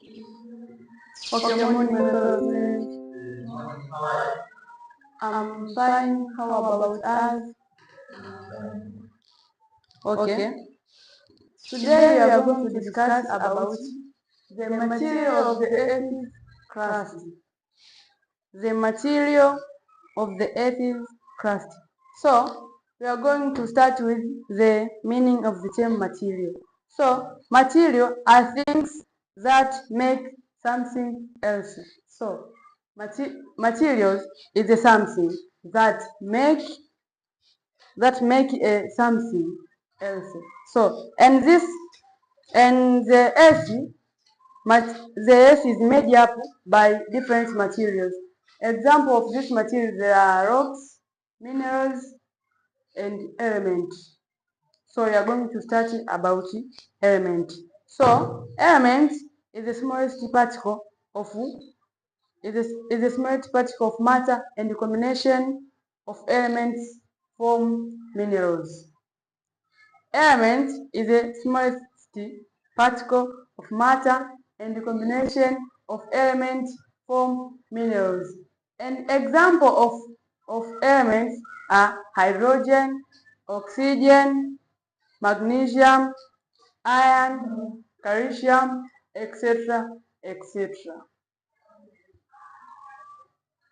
Okay, morning, my fellow students. I'm fine. How about us? Okay. Today we are going to discuss about the material of the Earth's crust. The material of the Earth's crust. So we are going to start with the meaning of the term material. So material are things that make something else. So materials is a something that make something else. So the earth is made up by different materials. Example of this material, there are rocks, minerals, and elements. So we are going to start about element. So element is the smallest particle of matter, and the combination of elements form minerals. Element is the smallest particle of matter, and the combination of elements form minerals. An example of elements are hydrogen, oxygen, magnesium, iron, calcium, etc., etc.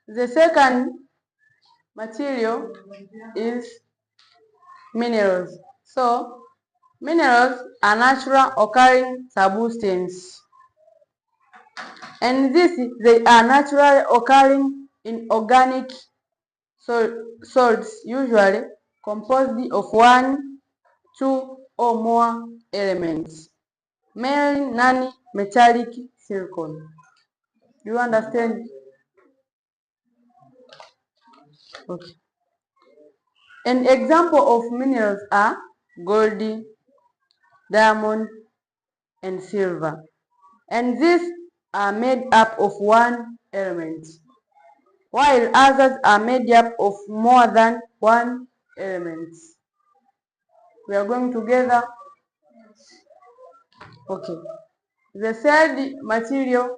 The second material is minerals. So minerals are natural occurring substances, and they are naturally occurring in organic salts, usually composed of one, two, or more elements, mainly non-metallic silicon. Do you understand? Okay. An example of minerals are gold, diamond, and silver, and these are made up of one element, while others are made up of more than one element. We are going together. Okay. The third material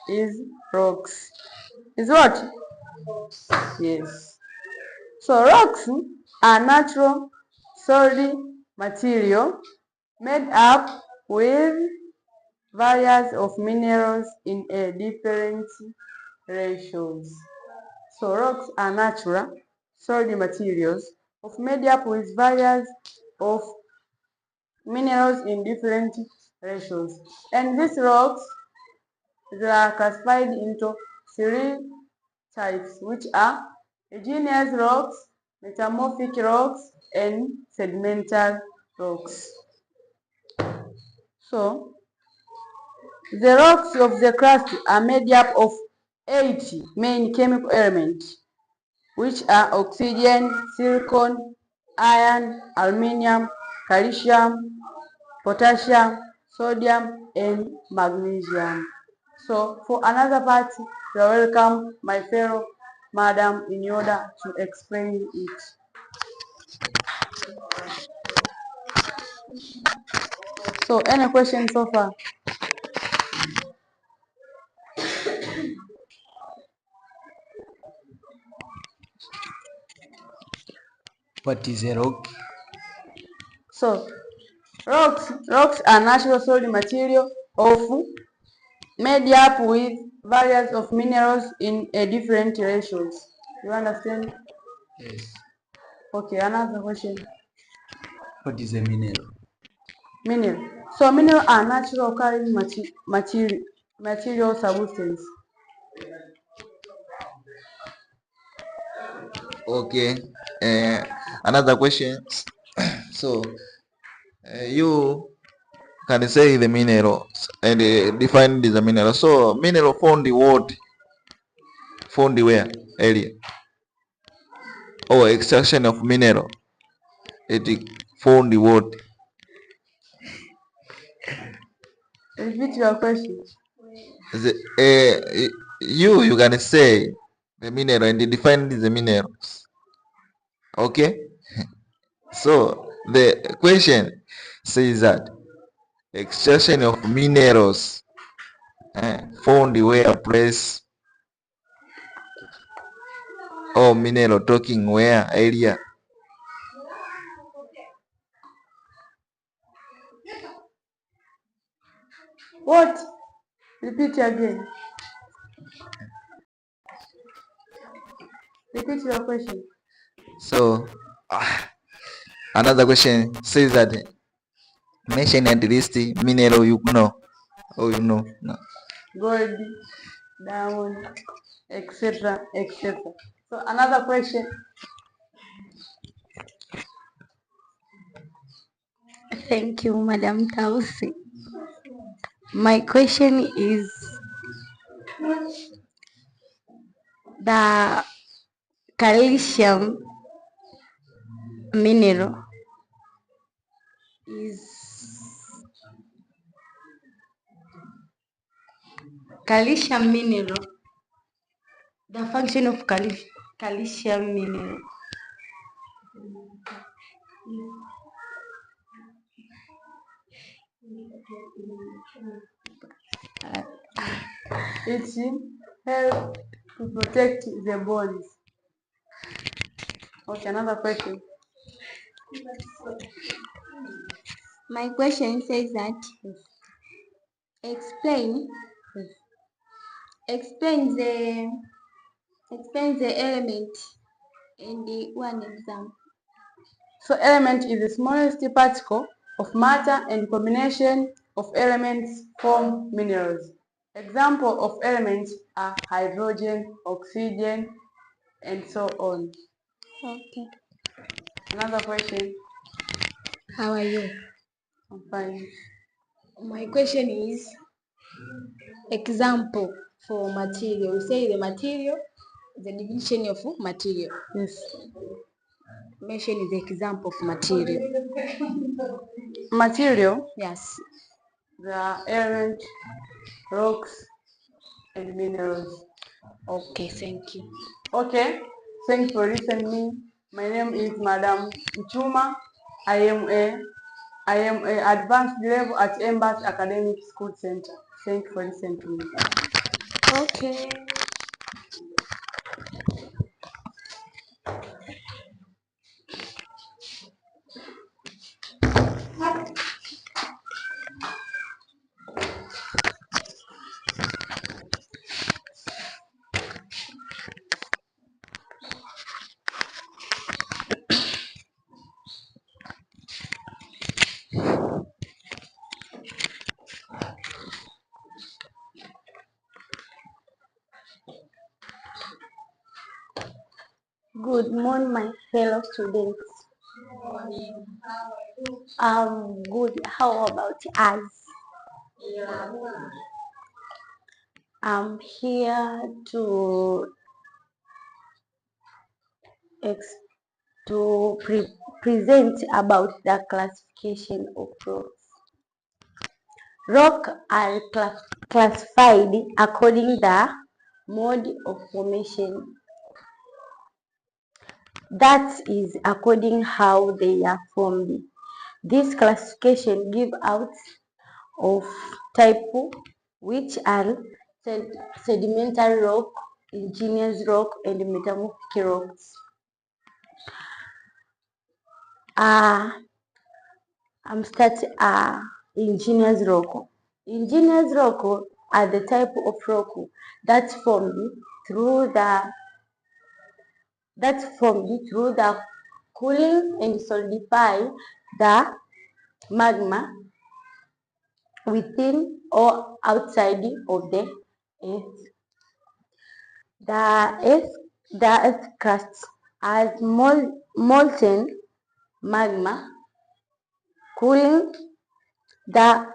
is rocks. Is what? Yes. So rocks are natural solid material made up with various of minerals in a different ratios. So rocks are natural solid materials made up with various of minerals in different ratios. And these rocks, they are classified into three types, which are igneous rocks, metamorphic rocks, and sedimentary rocks. So the rocks of the crust are made up of 8 main chemical elements, which are oxygen, silicon, iron, aluminium, calcium, potassium, sodium, and magnesium. So for another part, you are welcome, my fellow madam, in order to explain it. So any questions so far? What is a rock? So rocks are natural solid material made up with various of minerals in a different ratios. You understand? Yes. Okay, another question. What is a mineral? Mineral. So mineral are natural occurring material substance. Okay. Another question. So you can say the minerals and define the mineral. So mineral found what? Found where? Area. Or extraction of mineral. It found what? Repeat your question. You can say the mineral and define the minerals. Okay. So the question says that extraction of minerals found where place or mineral talking where area. What? Repeat again. Repeat your question. So another question says that mention at least mineral you know. Oh, you know. No. Gold, diamond, etc., etc. So another question. Thank you, Madam Tausi. My question is the calcium mineral is calcium mineral. The function of calcium mineral. It helps to protect the bones. Okay, another question. My question says that explain the element and the one example. So element is the smallest particle of matter and combination of elements form minerals. Example of elements are hydrogen, oxygen, and so on. Okay. Another question. How are you? I'm fine. My question is example for material. We say the material, the definition of material. Yes. Mention the example of material. Material. Yes. There are elements, rocks, and minerals. Okay, thank you. Okay, thanks for listening. My name is Madam Ichuma. I am a advanced level at Embassy Academic School Center. Thank you for listening to me. Okay. Good morning, my fellow students. Good. How about us? I'm here to present about the classification of rocks. Rocks are classified according to the mode of formation. That is according how they are formed. This classification gives out of type which are sedimentary rock, igneous rock, and metamorphic rocks. I'm starting igneous rock. Igneous rock are the type of rock that's formed through the cooling and solidify the magma within or outside of the earth. The earth crust has molten magma cooling the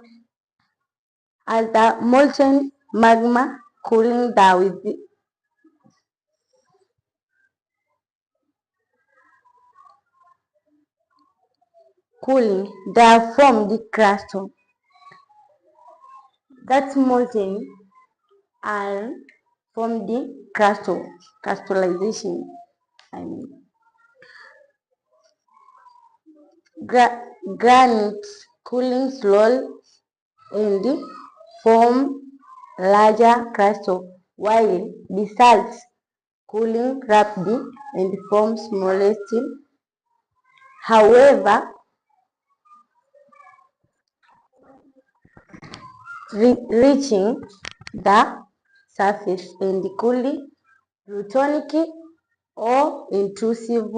molten magma cooling the formed crust. That molten are from the crystallization. Granite cooling slowly and form larger crust while basalt cooling rapidly and forms smallest. However, reaching the surface and cooling plutonic or intrusive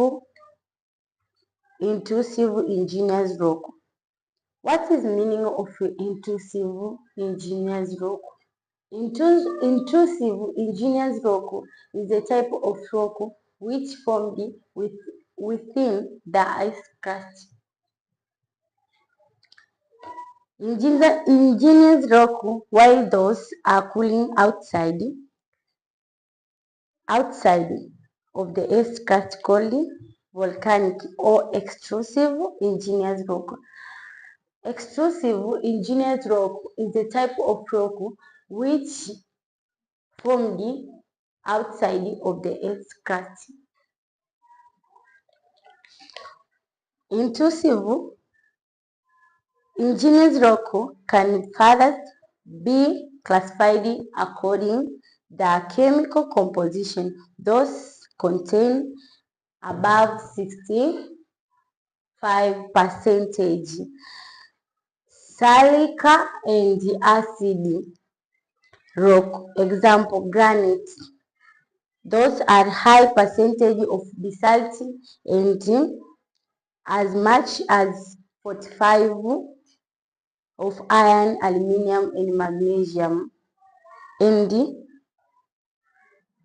igneous rock. What is the meaning of intrusive igneous rock? Intrusive igneous rock is a type of rock which formed within the ice crust. Igneous rock, while those are cooling outside of the ice crust, called volcanic or extrusive igneous rock. Extrusive igneous rock is a type of rock which formed outside of the earth's crust. Intrusive igneous rock can further be classified according to the chemical composition. Those contain above 65% silica and acid rock. Example, granite. Those are high percentage of basalt and as much as 45 of iron, aluminium, and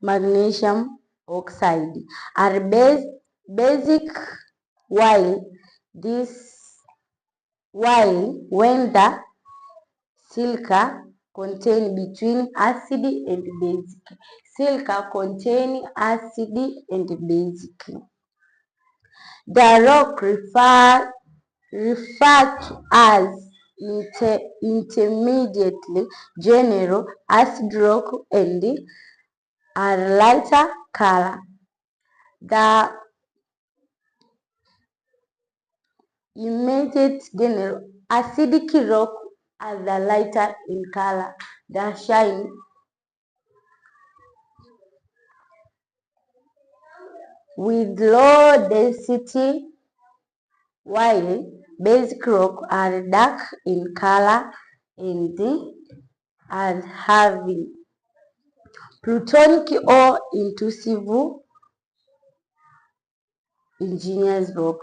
magnesium oxide are basic, while when the silica contain between acid and basic. Silica contain acid and basic. The rock referred to as intermediately general acid rock and are lighter color. The immediate general acidic rock are the lighter in color. The shine with low density, while basic rock are dark in color and are heavy. Plutonic or intrusive igneous rock.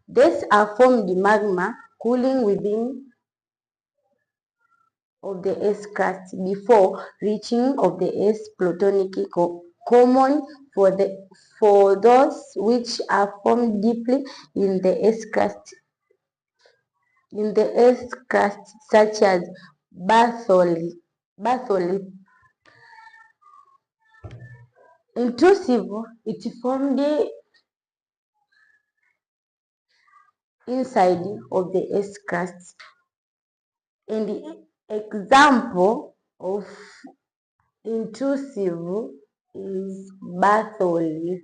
These are formed magma cooling within of the earth's crust before reaching of the earth's plutonic, common for those which are formed deeply in the earth's crust, such as batholith. Intrusive, it formed inside of the earth's crust. And the example of intrusive is batholith.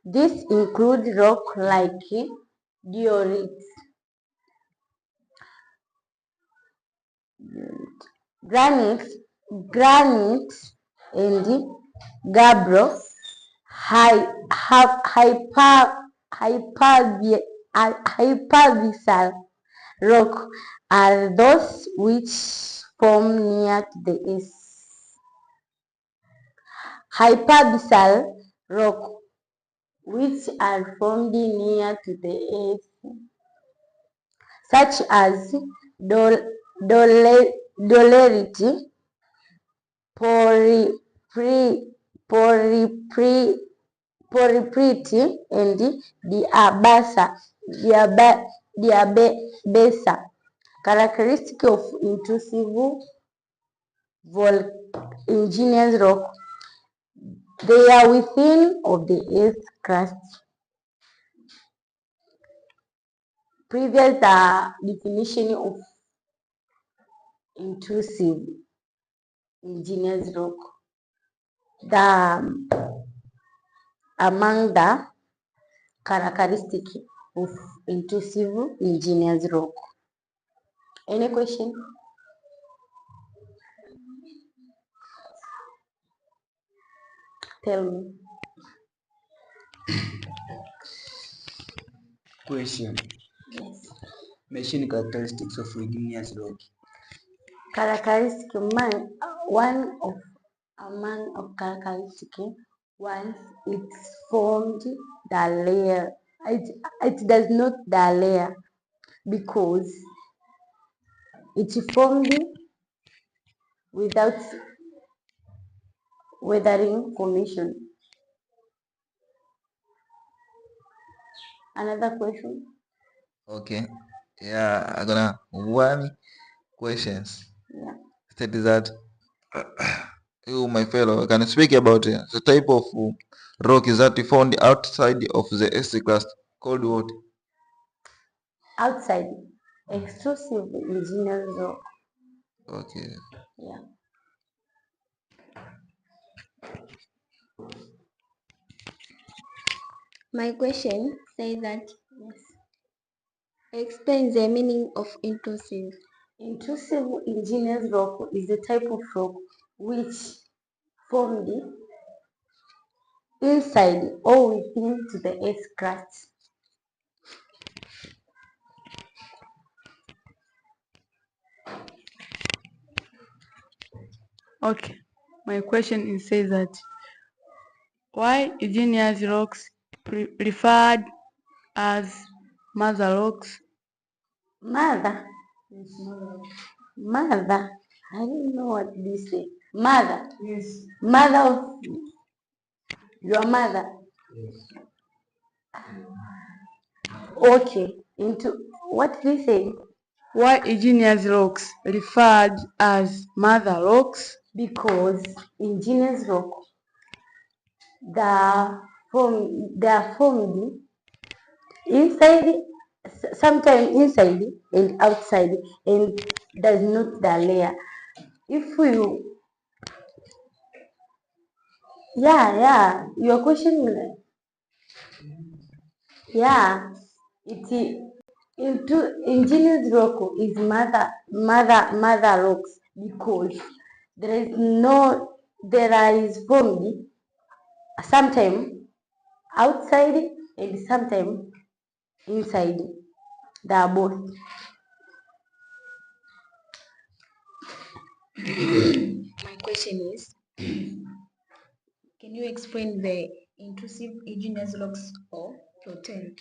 This includes rock like diorite, granite, and gabbro. Hyperbisal rock are those which form near to the earth. Hyperbisal rock which are formed near to the earth, such as dolerite, porphyrit, and diabasa. Characteristic of intrusive igneous rock: they are within of the earth's crust. Previous definition of intrusive igneous rock. Among the characteristic of intrusive igneous rock. Any question? Tell me. Question. Yes. Mention characteristics of igneous rock. Characteristic one of among of characteristic once it's formed the layer. It does not the layer because it formed without weathering formation. Another question? Okay. Yeah, I'm gonna one questions. Yeah. State that you, my fellow, can speak about the type of rock is that found outside of the S crust called what? Outside, exclusive engineers rock. Okay. Yeah. My question says that explain the meaning of intrusive. Intrusive engineers rock is a type of rock which formed inside or within to the earth crust. Okay. My question is says that why igneous rocks referred as mother rocks? Mother. Mother. I don't know what this say. Mother. Yes. Mother of your mother. Yes. Okay. Into what they say? Why igneous rocks referred as mother rocks? Because igneous rock they are formed inside, sometimes inside and outside, and does not the layer. If you your question, it into indigenous rock is mother rocks because there is formed sometime outside and sometime inside. They are both. My question is, can you explain the intrusive igneous rocks or platonic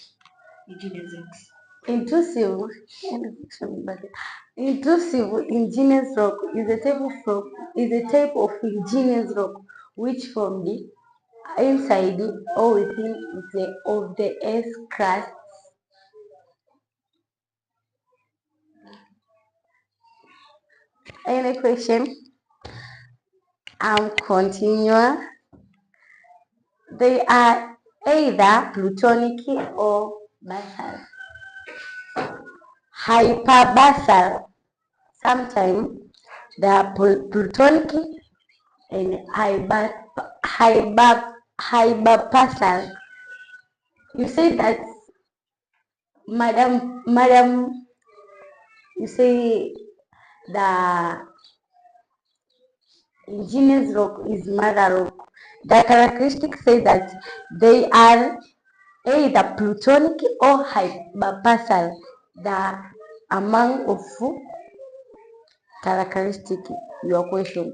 igneous rocks? Intrusive igneous rock is a type of igneous rock which formed inside or within the earth crust. Any question? Continue. They are either plutonic or basal. Hyperbasal. Sometimes they are plutonic and hyperbasal. You say that, madam. You say the igneous rock is mother rock. The characteristics say that they are either plutonic or hyperbasal. The amount of characteristic your question.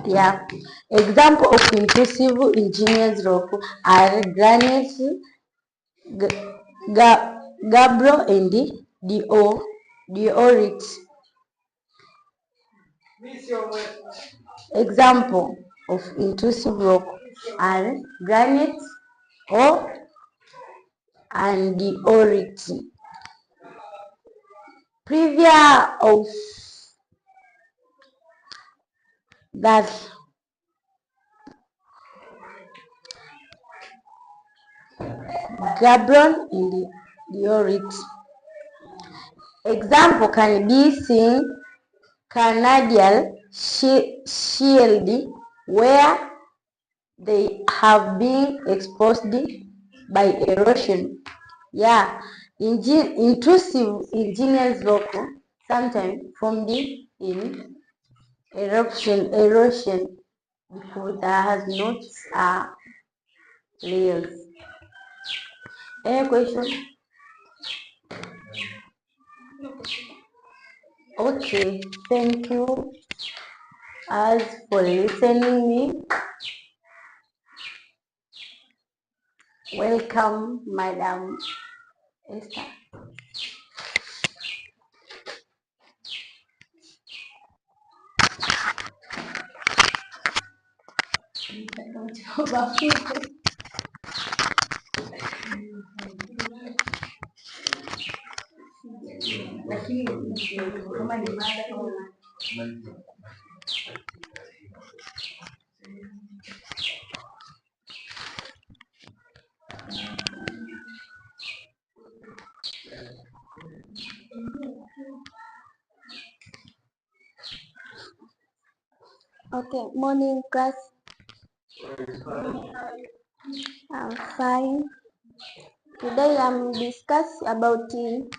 Yeah. Example of intrusive igneous rock are granites, gabbro, and diorite. Example of intrusive rock are granite and diorite. Previous of that, gabbro and diorite. Example can be seen Canadian shield where they have been exposed by erosion. Yeah, intrusive igneous rock sometimes formed in erosion. because has notes are layers. Any question? Okay, thank you as for listening me. Welcome, Madam Esther. Okay, morning class. I'm fine. Today I'm discussing about the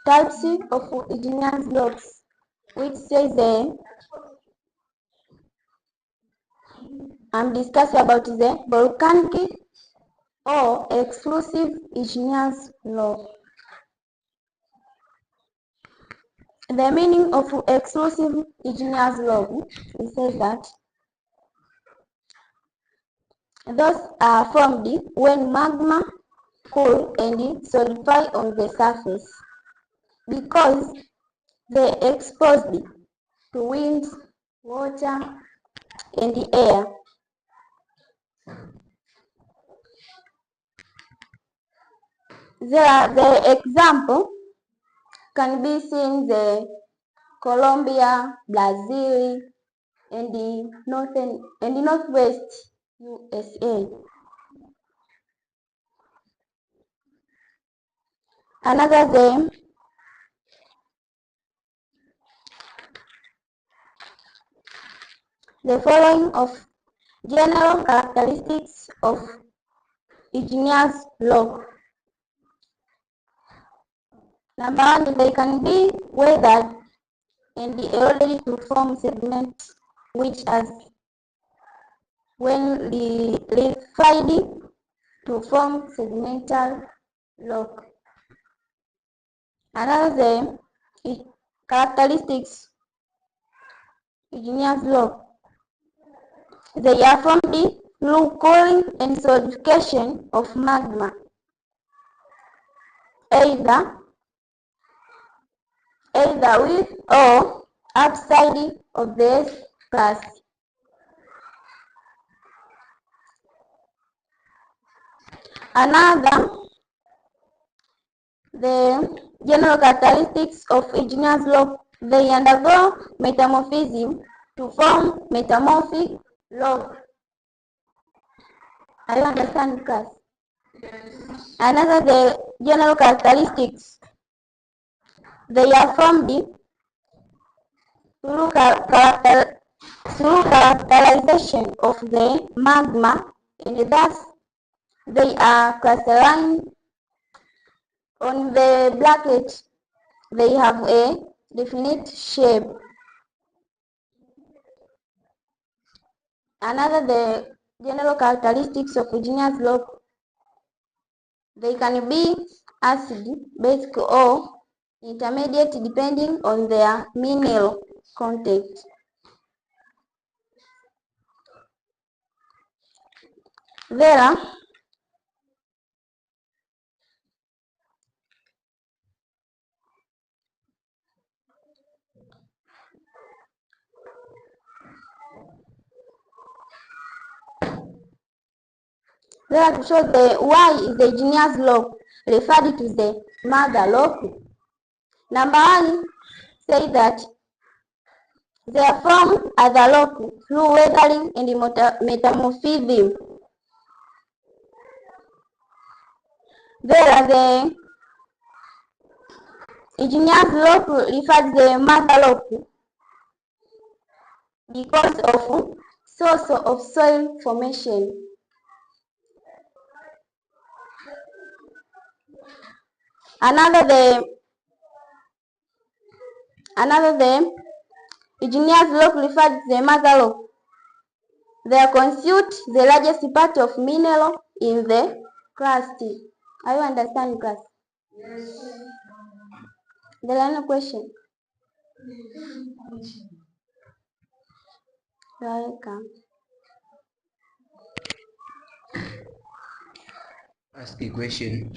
types of igneous blocks, which says I'm discussing about the volcanic or explosive igneous rock. The meaning of explosive igneous rock, it says that those are formed when magma cool and solidify on the surface because they exposed to wind, water, and air. The example can be seen the Colombia, Brazil, and the northwest USA. Another the following of general characteristics of igneous rock. Number one, they can be weathered and eroded to form sediments, which as when liquefied to form sedimental rock. Another characteristics igneous rock. They are formed through cooling and solidification of magma, either with or outside of the Earth's crust. Another, the general characteristics of igneous rock, they undergo metamorphism to form metamorphic rock. I understand, class. Another, the general characteristics, they are formed through characterization of the magma, and thus they are crystalline. On the bracket, they have a definite shape. Another, the general characteristics of igneous rock, they can be acid, basic, or intermediate depending on their mineral content. There to show the why is the igneous rock referred to the mother rock. Number one, say that they are formed as a rock through weathering and metamorphism. There the igneous rock refers the mother rock because of source of soil formation. Another the igneous rock referred to the mother rock. They constitute the largest part of mineral in the crust. Are you understanding, class? Yes. There are no questions. Welcome. Ask a question.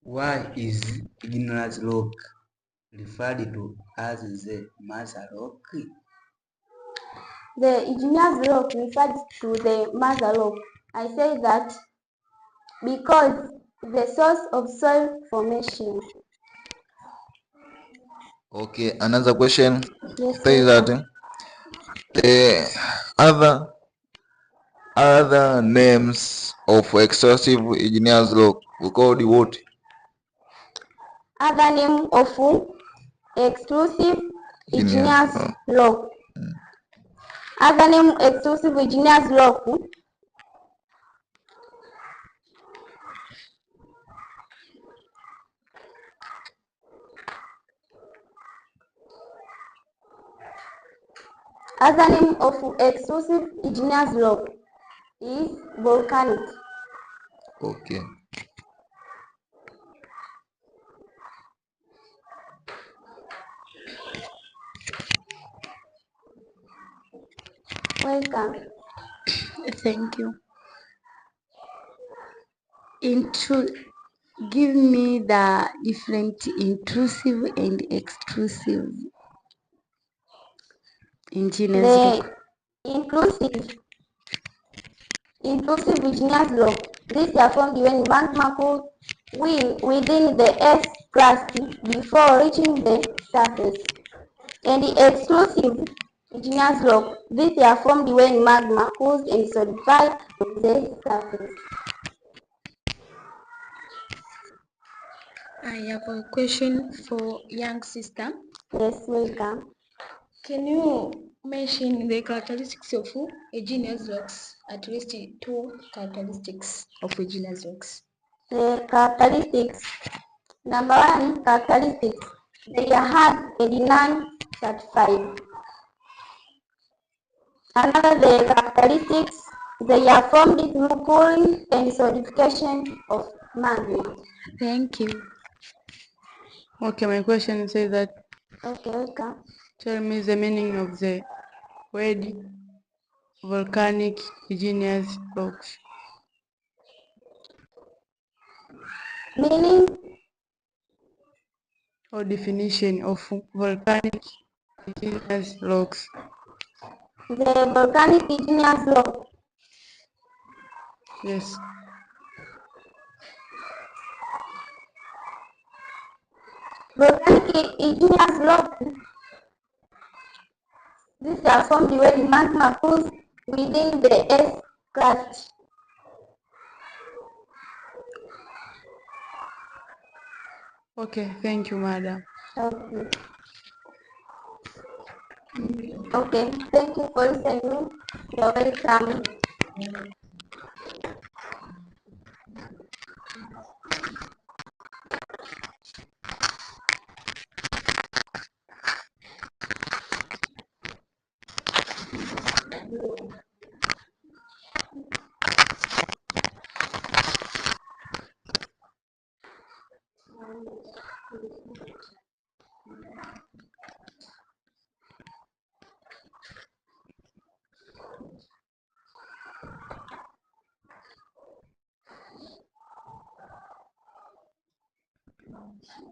Why is igneous rock referred to as the mother rock? The igneous rock referred to the mother rock. I say that because the source of soil formation. Okay, another question. Yes, Say that the other names of exhaustive igneous rock we called what? Other name of exclusive igneous rock. Other name exclusive igneous rock. Other name of exclusive igneous rock is volcanic. Okay. Welcome. Thank you. Give me the different intrusive and extrusive igneous rock. The intrusive igneous rock. These are formed when magma cools within the Earth's crust before reaching the surface. And the exclusive igneous rock. These are formed when magma cools and solidifies on the surface. I have a question for young sister. Yes, welcome. Can you mention the characteristics of igneous rocks? At least 2 characteristics of igneous rocks. The characteristics. Number 1 characteristics. They are hard and non-certified. Another the characteristics. They are formed through cooling and solidification of magma. Thank you. Okay, my question says that. Okay, welcome. Tell me the meaning of the word volcanic igneous rocks. Meaning Or definition of volcanic igneous rocks. the volcanic igneous rock. Yes. Volcanic igneous rock. These are formed when magma cools within the Earth's crust. Okay, thank you, madam. Okay. Okay, thank you for listening. You're welcome.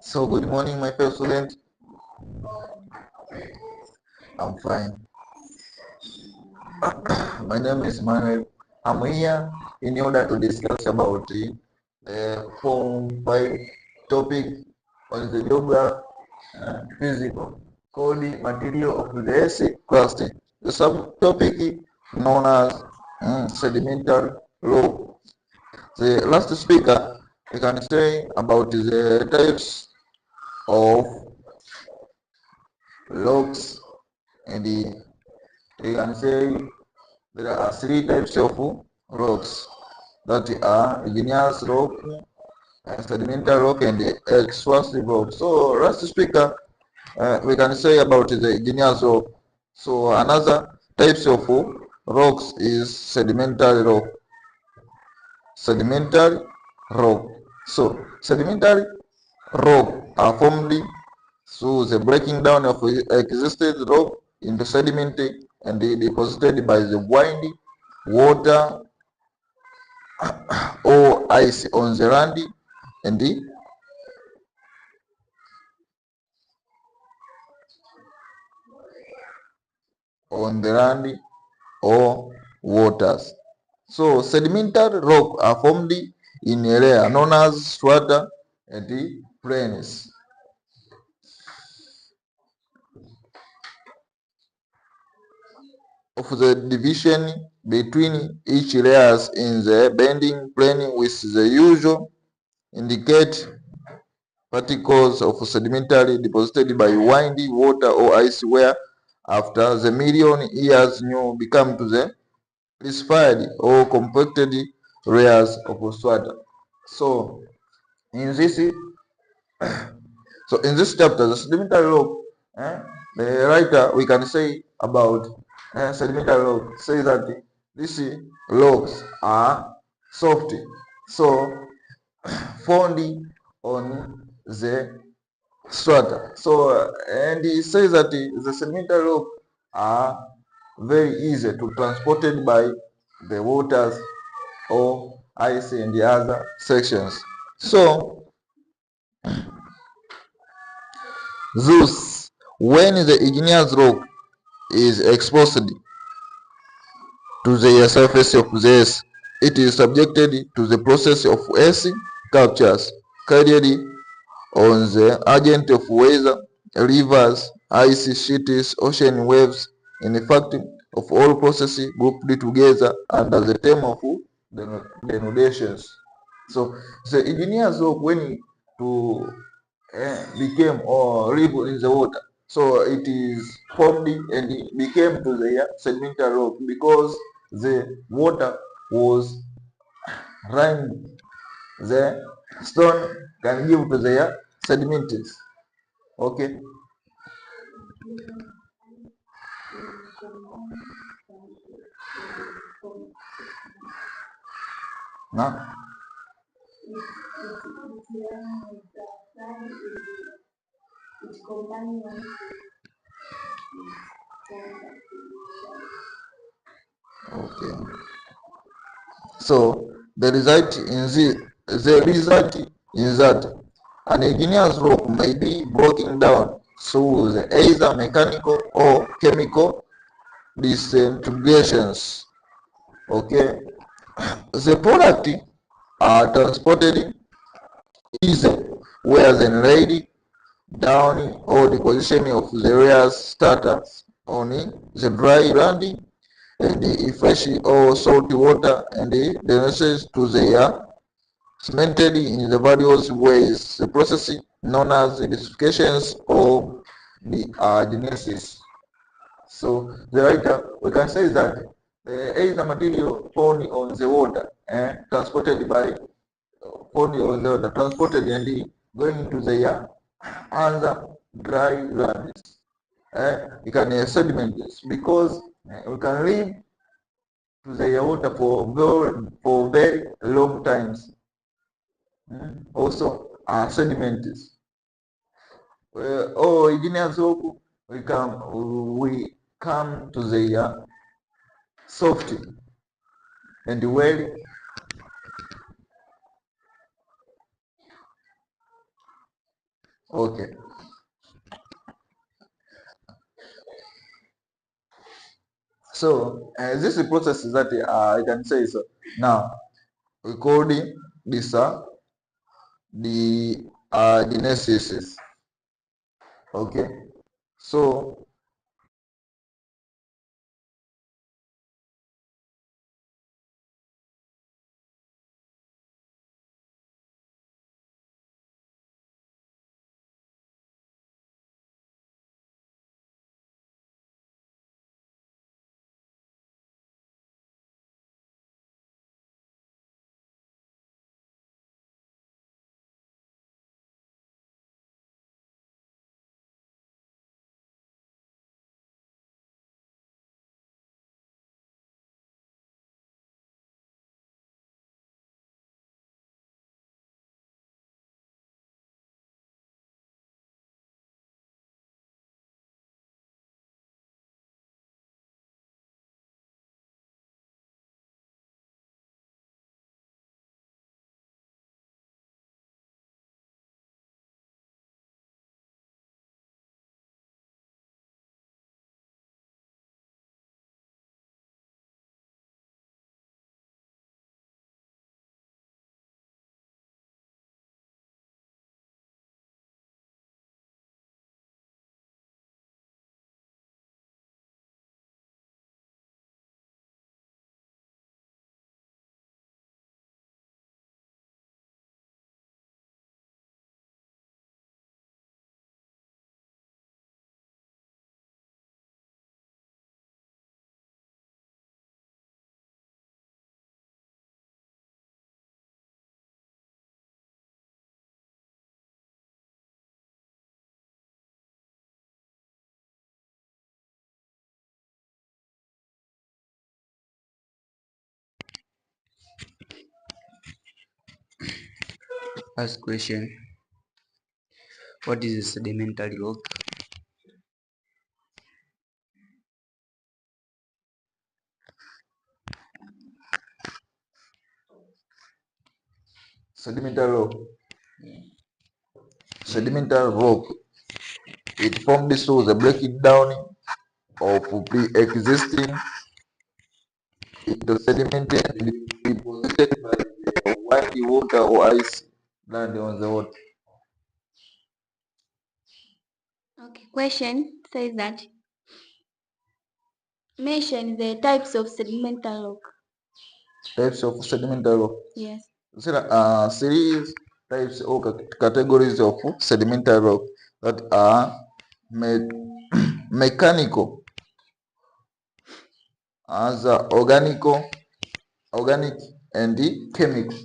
So good morning, my fellow student. I'm fine. My name is Manuel. I'm here in order to discuss about the Form 5 topic on the geography and physical called the material of the essay crust. The subtopic known as sedimentary rock. The last speaker, we can say about the types of rocks, and you can say there are 3 types of rocks that are igneous rock, sedimentary rock and explosive rock. So last speaker, we can say about the igneous rock. So another types of rocks is sedimentary rock. Sedimentary rock. So sedimentary rock are formed through the breaking down of existing rock into sediment and deposited by the wind, water, or ice on the land and on the land or waters. So sedimentary rock are formed in a layer known as strata and plains. Of the division between each layers in the bending plane with the usual indicate particles of sedimentary deposited by wind, water, or ice where after the million years new become to the liquefied or compacted layers of strata. So in this chapter, the sedimentary rock, the writer we can say about sedimentary rock say that these rocks are soft, so found on the strata. So and he says that the sedimentary rock are very easy to transported by the waters or ice and the other sections. So thus, when the igneous rock is exposed to the surface of the earth, it is subjected to the process of earth captures carried on the agent of weather, rivers, ice sheets, ocean waves, in fact, of all processes grouped together under the term of denudations. So the igneous rock when to became or live in the water, so it is formed and it became to the sedimentary rock because the water was running, the stone can give to the sediments. Okay. Now, okay. So the result is that an igneous rock may be broken down through the either mechanical or chemical disintegrations. Okay. The product are transported easy, where then laid down or deposition of the rare starters on the dry land and the fresh or salty water and the necessary to the air cemented in the various ways. The process known as the desifications or the genesis. So the writer we can say that is the material found on the water and transported by found on the water, transported and going to the air and the dry lands. You can sediments because we can live to the water for very long times. Also sediments. Or igneous rock we come to the soft and well. Okay. So this is process that I can say so. Now we call this the genesis. Okay. So First question. What is a sedimentary rock? Sedimentary rock. Sedimentary rock. It formed through the breaking down of pre-existing into sediment and deposited by the white water or ice land on the water. Okay, question says that mention the types of sedimentary rock. Types of sedimentary rock. Yes. There are series types or categories of sedimentary rock that are mechanical, as organic, and chemical.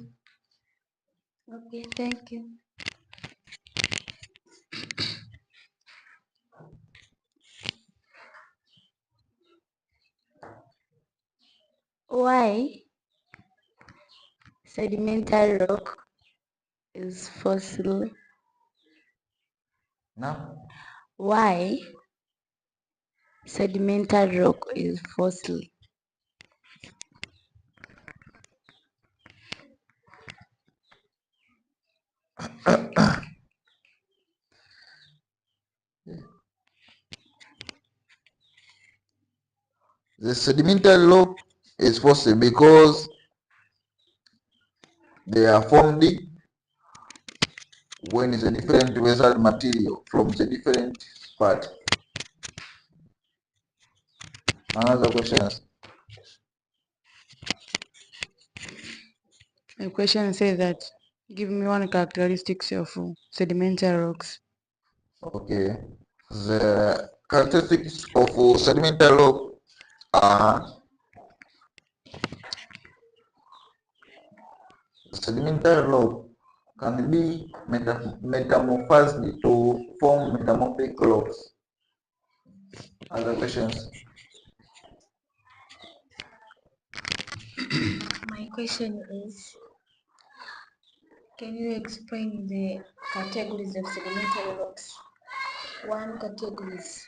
Okay, thank you. Why sedimentary rock is fossil? Now, Why sedimentary rock is fossil? the sedimentary rock is fossil because they are formed when the different weathered material from the different part. Another questions. The question says that give me one characteristics of sedimentary rocks. Okay. The characteristics of sedimentary rock are sedimentary rock can be metamorphosed to form metamorphic rocks. Other questions? My question is, can you explain the categories of sedimentary rocks? One categories.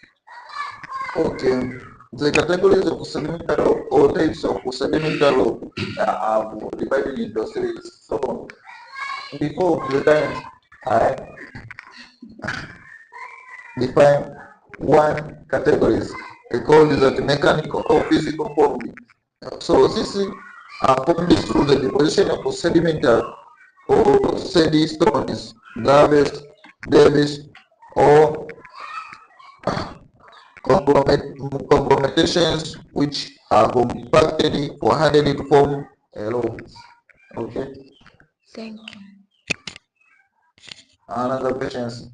Okay. The categories of sedimentary rock or types of sedimentary rock are divided into series. So before the time I define one categories, I call it that mechanical or physical forming. So this are formed through the deposition of sedimentary or sandy stones, gravels, debris, or conglomerations which are compacted or handled to form a rock. Okay. Thank you. Another questions?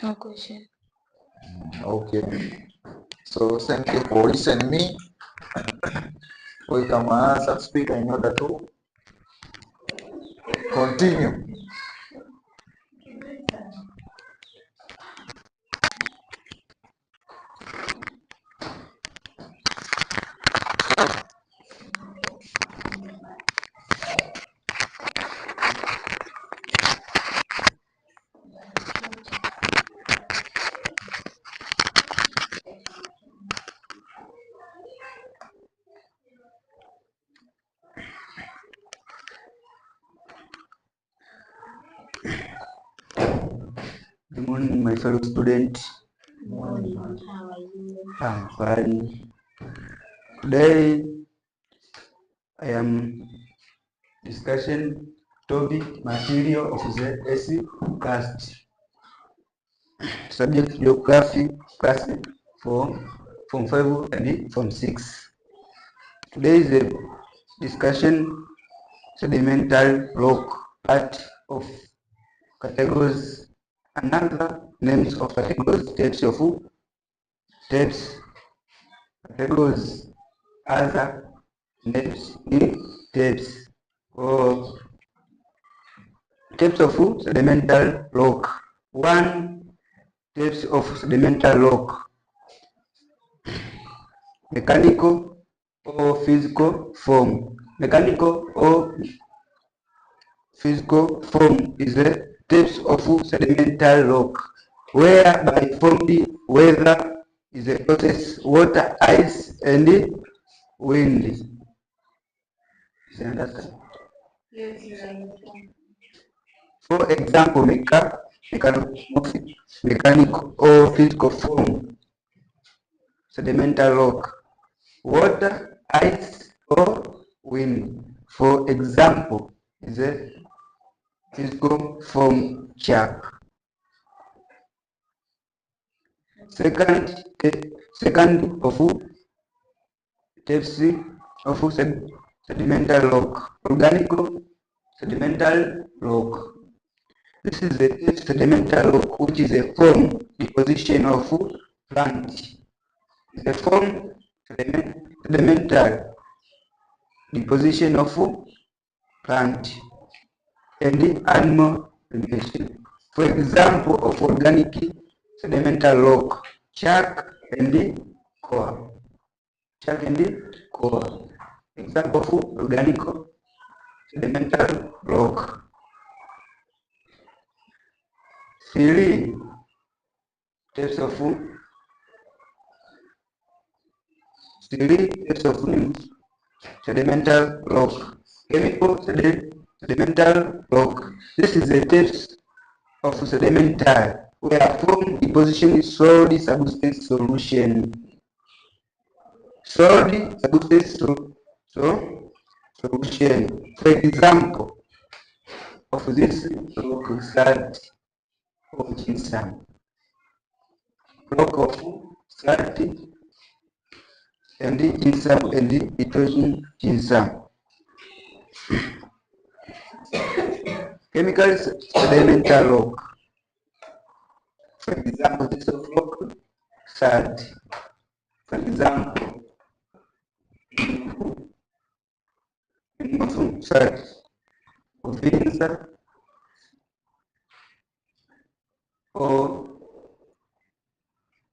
No question. Okay. So thank you for listening me. We can answer speaker in order to continue. Good morning, my fellow students. Morning, how are you? I'm fine. Today I am discussing topic material of the AC cast. Subject geography class for Form 5 and Form 6. Today is a discussion sedimentary rock, part of categories, another names of categories, types, categories, other names in types, or types of sedimentary rock. One, types of sedimentary rock: mechanical or physical form. mechanical or physical form is a type of sedimentary rock, whereby formed weather is a process, water, ice, and wind. Is you understand? Yes, I understand. For example, mechanical or physical form, sedimentary rock, water, ice, or wind. For example, is a physical form chalk. Second of types of sedimentary rock, organic sedimentary rock. This is a sedimentary rock, which is a form deposition of plant. The form sedimentary deposition of plant and animal remains. For example of organic sedimentary rock, chalk and coal. Chalk and coal. Example of organic sedimentary rock. Three types of sedimentary rock. Chemical sedimentary rock. This is a type of sedimentary where form deposition is solid substance solution. Solid substance solution. For example of this rock, salt of jinsi. Rock of salt and jinsi and nitrogen jinsi. Chemical sedimentary rock. For example, this of rock salt. For example, salt of vinza or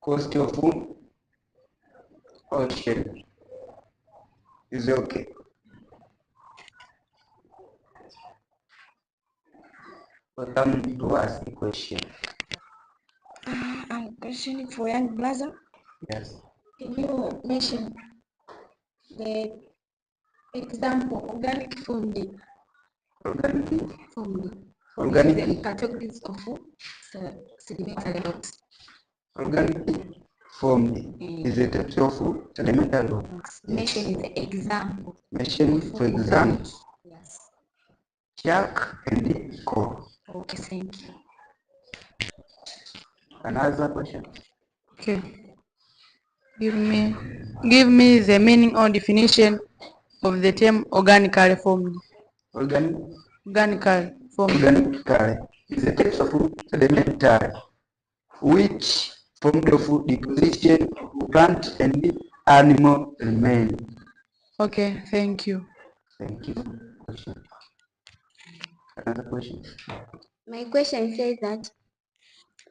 coast of ocean is okay. But I'm to ask the question. I'm questioning for young brother. Yes. Can you mention the example organic formed Organic categories of sedimentary rocks? organic formed is a type of sedimentary rocks. Mention the example. Mention, for example, Yes. chalk and coal. Okay, thank you. Another question. Okay. Give me the meaning or definition of the term organically formed. Organically formed. Organically is a type of sedimentary which formed of deposition of plant and animal remain. Okay, thank you. Thank you. Question. Another question. My question says that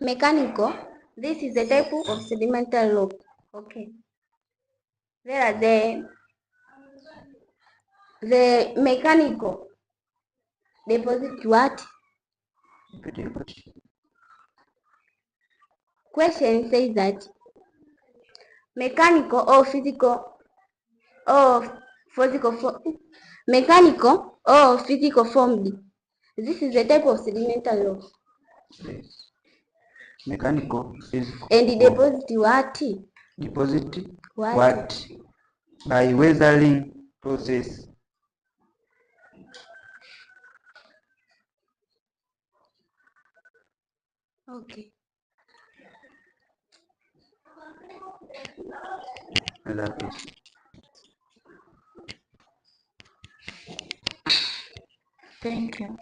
mechanical, this is a type of sedimentary rock. Okay. There are the mechanical deposit what? Repeat your question. Question says that mechanical or physical or mechanical or physical formed. This is a type of sedimentary rock. Yes. Mechanical, physical. And the deposit what? Deposit What? by weathering process. Okay. Another question. Thank you.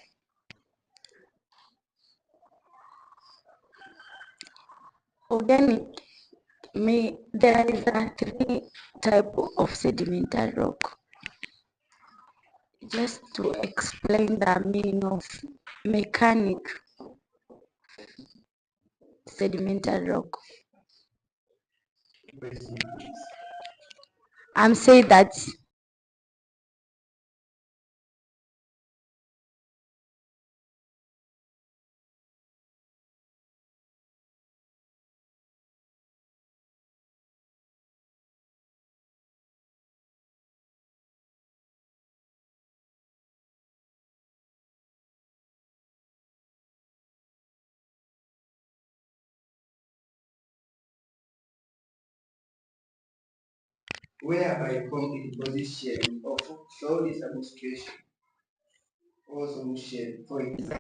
Organic, there is a three type of sedimentary rock. Just to explain the meaning of mechanic sedimentary rock. I'm saying that whereby from the deposition of solid substitution or solution, for example,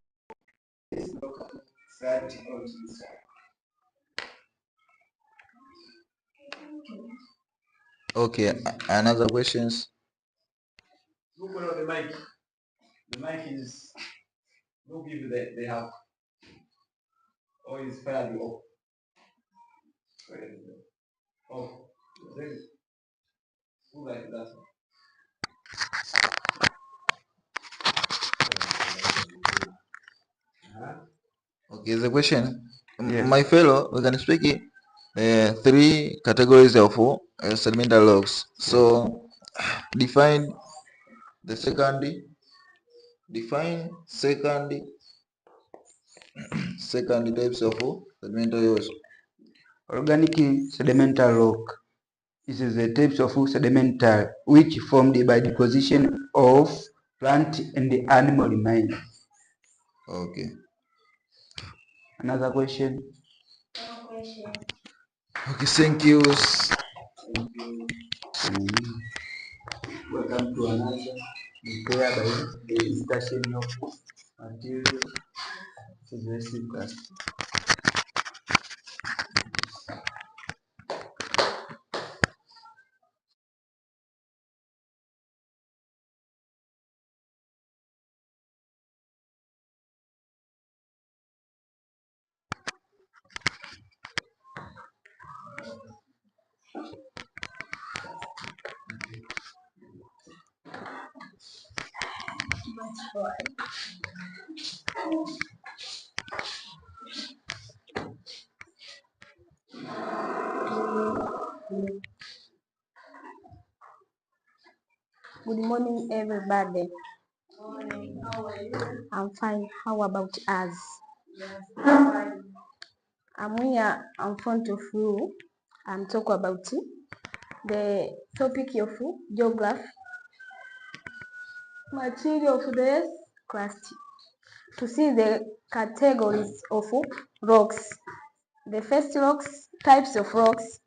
flat or tissue. Okay, another questions. Look on the mic. The mic is look if they have or is fairly off. Oh, then who like that? Okay, the question. Yes. My fellow, we can speak three categories of sedimental rocks. So define the second. Define second types of sedimentary rocks. Organic sedimental rock is the types of sedimental which formed by deposition of plant and animal remains. Okay. Another question. Okay, thank you. Welcome to another declare by the discussion of material suggestive class. Good morning, everybody. Morning. How are you? I'm fine. How about us? Yes, fine. I'm here in front of you. I'm talking about the topic of geography, material of the crust. To see the categories of rocks, the first rocks, types of rocks,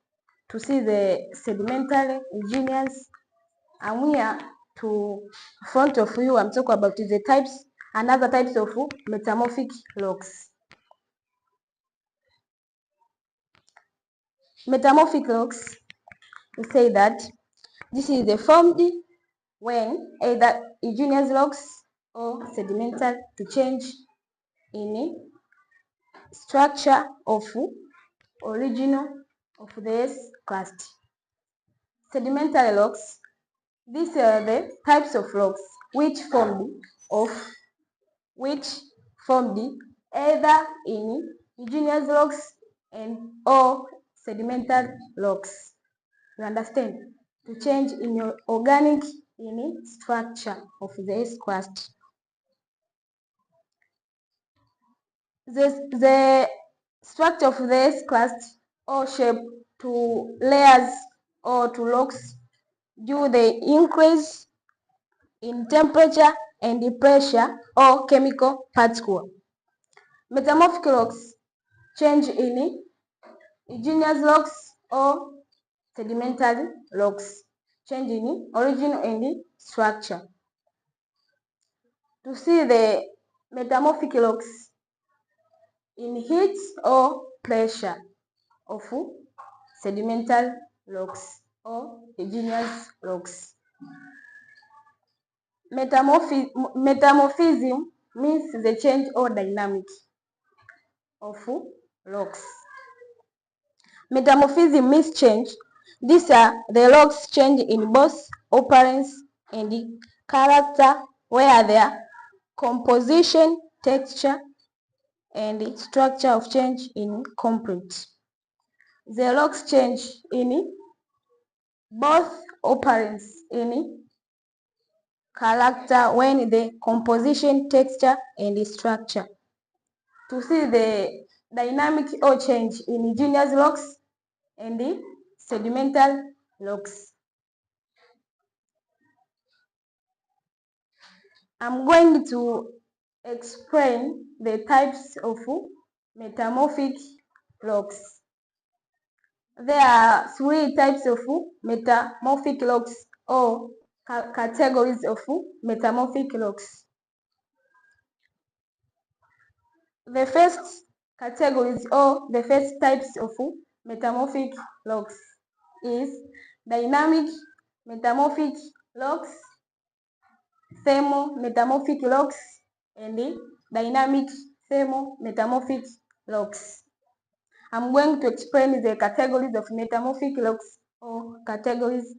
to see the sedimentary, igneous. I'm here to front of you. I'm talking about the types, another types of metamorphic rocks. Metamorphic rocks, we say that this is the formed when either igneous rocks or sedimental to change in structure of original of the crust. Sedimentary rocks, these are the types of rocks which formed either in igneous rocks and or sedimental rocks. You understand? To change in your organic in structure of the crust. The structure of the crust or shape to layers or to rocks due the increase in temperature and the pressure or chemical particle. Metamorphic rocks change in igneous rocks or sedimentary rocks, change in origin and structure. To see the metamorphic rocks in heat or pressure of sedimental rocks or igneous rocks. Metamorphism means the change or dynamic of rocks. Metamorphism means change. These are the rocks change in both appearance and character, where their composition, texture, and structure of change in complete. The rocks change in both appearance in character when the composition, texture, and the structure. To see the dynamic or change in igneous rocks and the sedimental rocks. I'm going to explain the types of metamorphic rocks. There are 3 types of metamorphic rocks or categories of metamorphic rocks. The first categories or the first types of metamorphic rocks is dynamic metamorphic rocks, thermo-metamorphic rocks, and dynamic thermo-metamorphic rocks. I'm going to explain the categories of metamorphic rocks or categories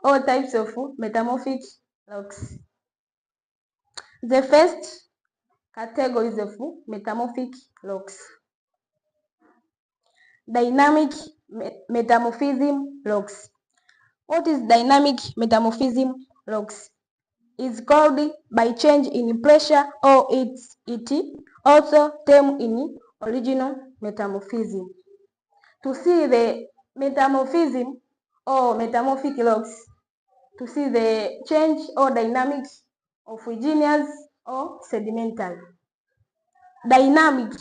or types of metamorphic rocks. The first categories of metamorphic rocks. Dynamic metamorphism rocks. What is dynamic metamorphism rocks? Is called by change in pressure or it also term in original metamorphism. To see the metamorphism or metamorphic rocks, to see the change or dynamics of igneous or sedimentary. Dynamic,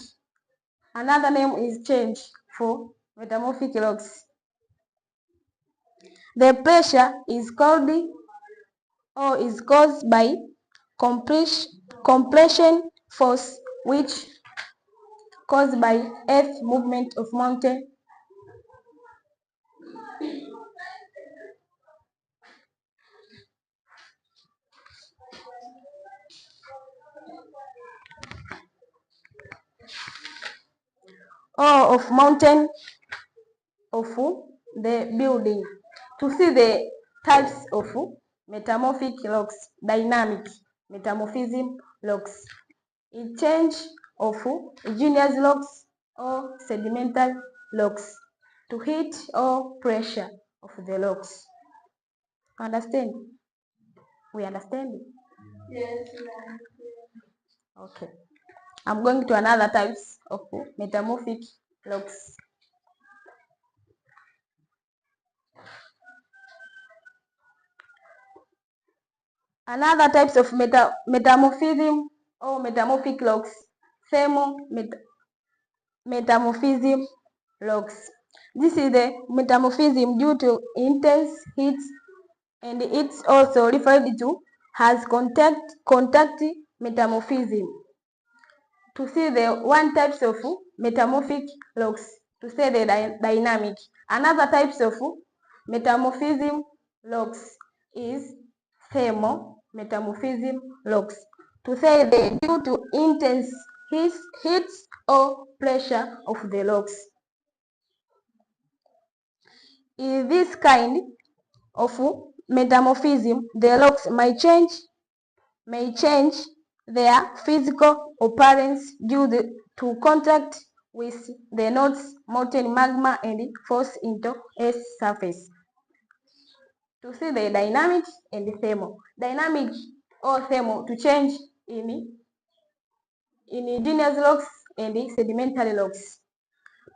another name is change for metamorphic rocks. The pressure is called or is caused by compression force, which caused by earth movement of mountain or of mountain of the building. To see the types of metamorphic rocks, dynamic metamorphism rocks, a change of igneous rocks or sedimentary rocks to heat or pressure of the rocks. Understand? We understand? Yes. Okay. I'm going to another types of metamorphic rocks. Another types of metamorphism or metamorphic rocks, thermo-metamorphism rocks. This is the metamorphism due to intense heat, and it's also referred to as contact metamorphism. To see the one types of metamorphic rocks, to say the dynamic. Another types of metamorphism rocks is thermo-metamorphism rocks. To say the due to intense heat or pressure of the rocks. In this kind of metamorphism, the rocks may change their physical appearance due to contact with the nodes, molten magma, and force into Earth's surface. To see the dynamic and the thermo. Dynamic or thermo, to change in igneous rocks and sedimentary rocks.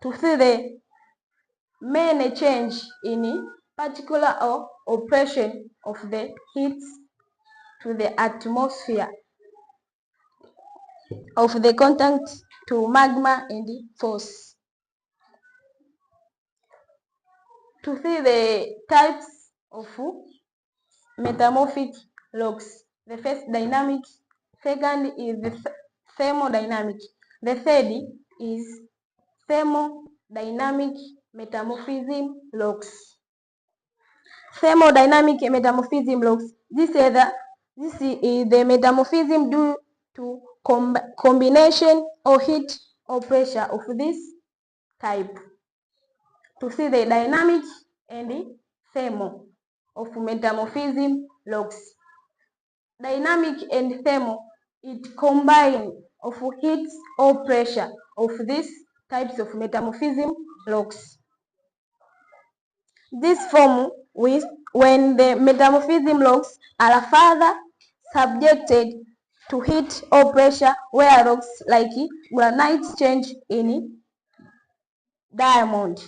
To see the main change in particular or oppression of the heat to the atmosphere of the contact to magma and force. To see the types of metamorphic rocks. The first dynamic, second is the thermodynamic. The third is thermodynamic metamorphism rocks. Thermodynamic metamorphism rocks. This is the metamorphism due to combination or heat or pressure of this type. To see the dynamic and the thermo of metamorphism rocks. Dynamic and thermo, it combine of heat or pressure of these types of metamorphism rocks. This form with when the metamorphism rocks are further subjected to heat or pressure, where rocks like granite change in diamond.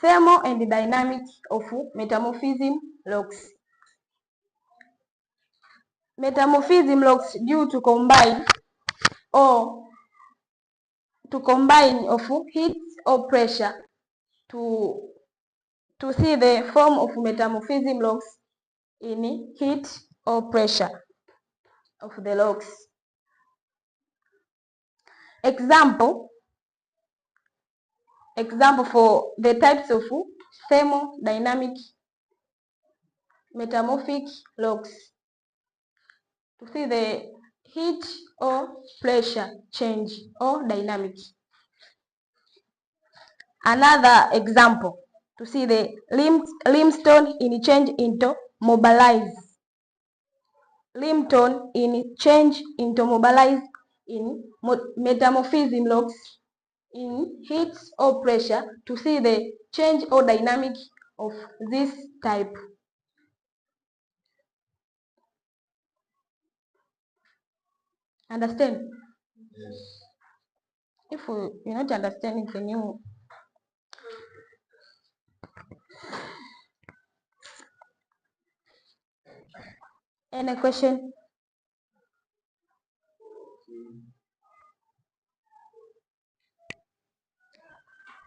Thermo and dynamic of metamorphism rocks. Metamorphism rocks due to combine of heat or pressure to see the form of metamorphism logs in heat or pressure of the logs. Example for the types of thermodynamic metamorphic logs. To see the heat or pressure change or dynamic. Another example, to see the limestone in change into mobilize. Limestone in change into mobilize in metamorphism logs in heat or pressure, to see the change or dynamic of this type. Understand? Yes. If you're not understanding, can you? Any question?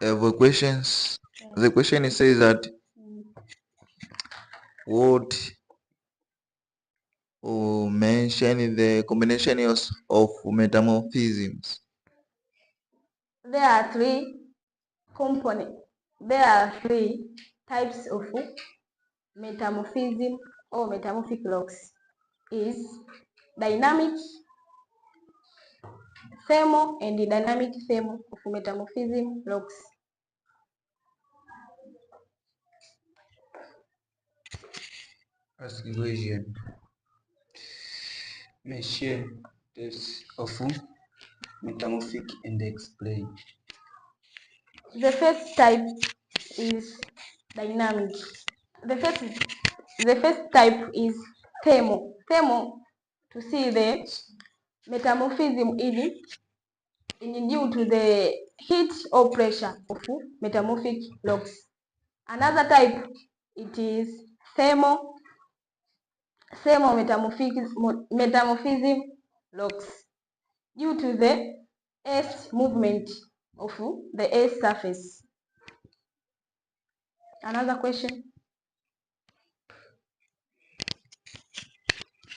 Have questions? The question says that what mention the combinations of metamorphisms. There are three components. There are three types of metamorphism or metamorphic logs. Is dynamic thermo and the dynamic thermo of metamorphism logs. Ask question. Mention types of metamorphic and explain. The first type is dynamic. The first type is thermo. Thermo, to see the metamorphism in due to the heat or pressure of metamorphic logs. Another type, it is thermo metamorphism logs due to the earth movement of the earth surface. Another question?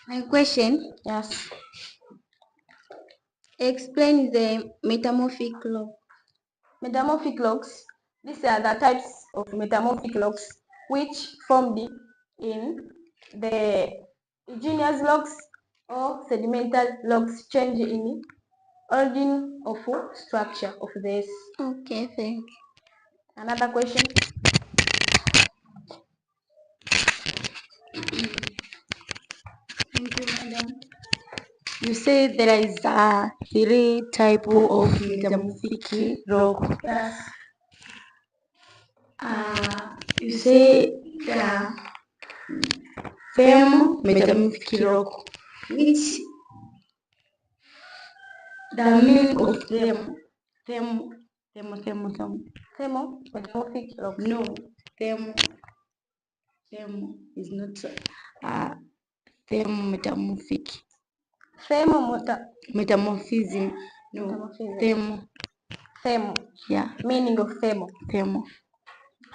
My question, Yes. explain the metamorphic log. Metamorphic logs, these are the types of metamorphic logs which formed in the igneous logs or sedimental logs, change in origin of structure of this. Okay, thank you. Another question? Thank you, madam. You say there is three type of metamorphic rock. Yes. You say the thermo metamorphic rock, which the meaning of thermo Thermo metamorphic logs. no, thermo is not thermo metamorphic. Metamorphism. No, Metamorphism. Thermo. yeah, Meaning of thermo. thermo.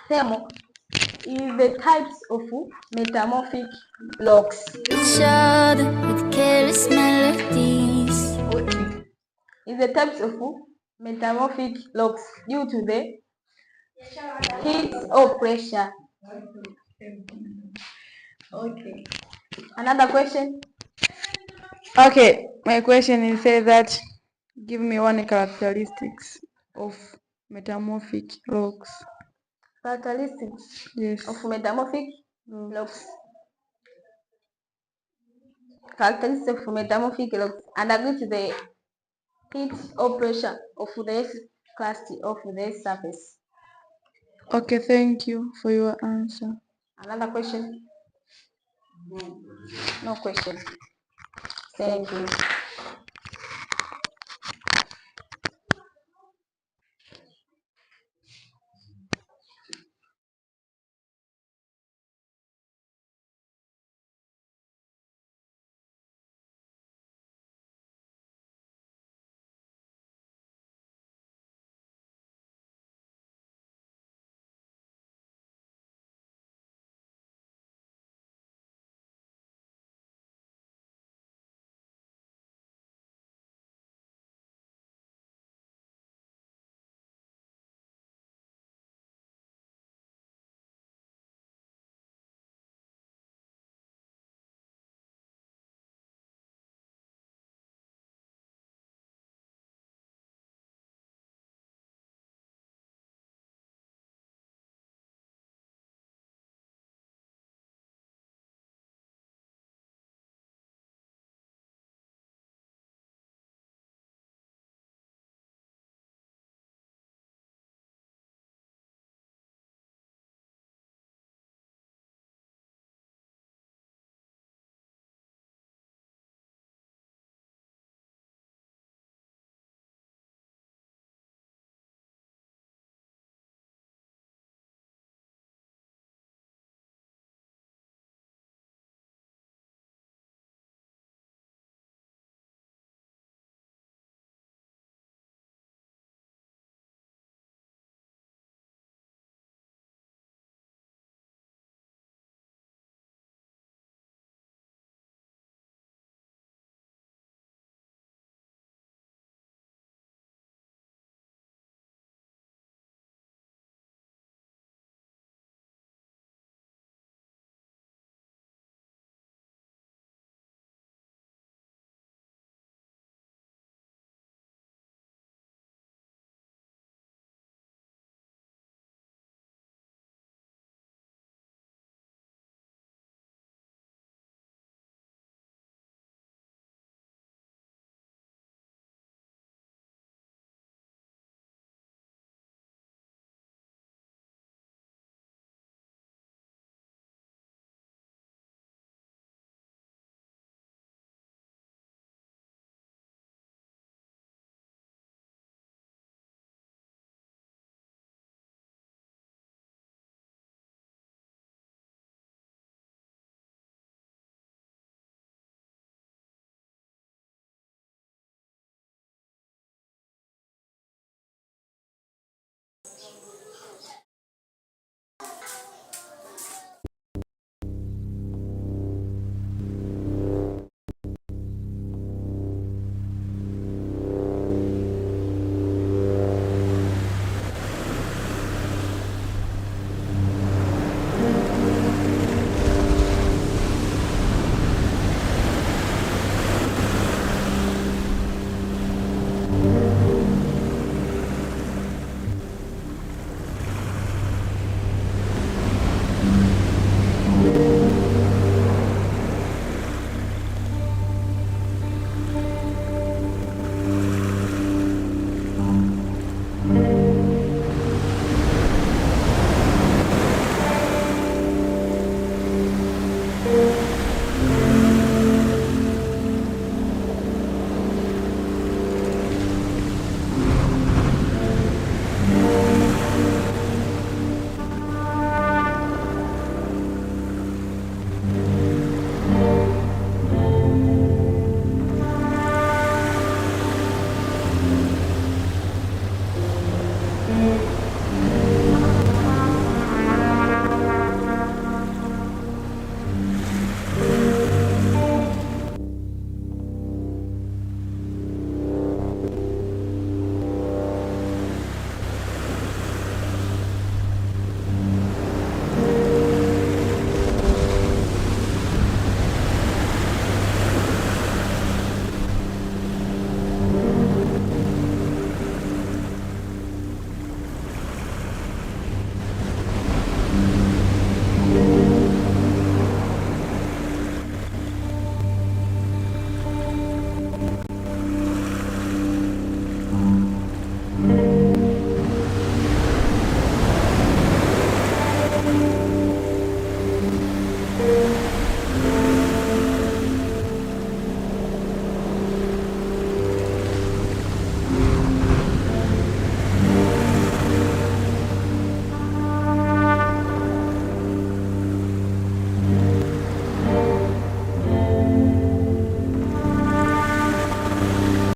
Thermo is the types of metamorphic logs. Each other with careless melodies. Is the types of metamorphic logs due to the heat or pressure. Okay. Another question? Okay, my question is say that give me one characteristics of metamorphic logs. Characteristics Yes. of metamorphic logs. Characteristics of metamorphic logs and agree to the heat or pressure of the crust of the surface. Okay, thank you for your answer. Another question? No question. Thank you.